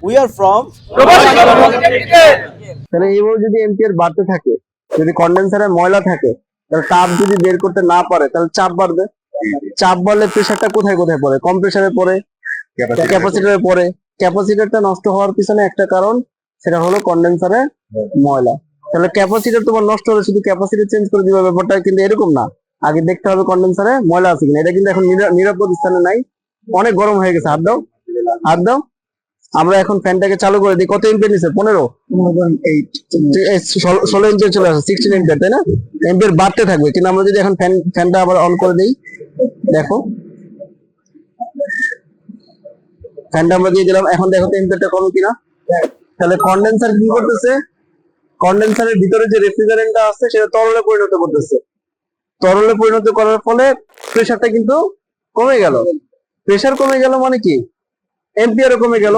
We are from তাহলে এইভাবে যদি এম্পিয়ার বাড়তে থাকে, যদি কন্ডেন্সারে ময়লা থাকে, তাহলে তাপ যদি বের করতে না পারে তাহলে চাপ বাড়বে। চাপ বাড়লে প্রেসারটা কোথায় কোথায় পড়ে? কম্প্রেসারে পড়ে, ক্যাপাসিটরে পড়ে। ক্যাপাসিটরটা নষ্ট হওয়ার পিছনে একটা কারণ, সেটা হলো কন্ডেন্সারে ময়লা। তাহলে ক্যাপাসিটর তোমার নষ্ট হলে শুধু ক্যাপাসিটর চেঞ্জ করে দিবে, ব্যাপারটা কিন্তু এরকম না। আগে দেখতে হবে কন্ডেন্সারে ময়লা আছে কিনা। এটা কিন্তু এখন নিরাপদ স্থানে নাই। অনেক গরম হয়ে গেছে, হাত দাও, হাত দাও। আমরা এখন ফ্যানটাকে চালু করে দিই। কত এম্পিয়ার নিছে? 15, 16 এম্পিয়ার চলে আসে, 16 এম্পিয়ার, তাই না? এম্পিয়ার বাড়তে থাকবে, কিন্তু আমরা যদি এখন ফ্যানটা আবার অন করে দিই, দেখো ফ্যানটা আমরা দিয়ে দিলাম, এখন দেখো তো এম্পিয়ারটা কম কিনা। তাহলে কন্ডেন্সার কি করতেছে? কন্ডেন্সারের ভিতরে যে রেফ্রিজারেন্টটা আছে সেটা তরলে পরিণত করতেছে। তরলে পরিণত করার ফলে প্রেসারটা কিন্তু কমে গেল। প্রেসার কমে গেল মানে কি? এম্পিয়ারও কমে গেল।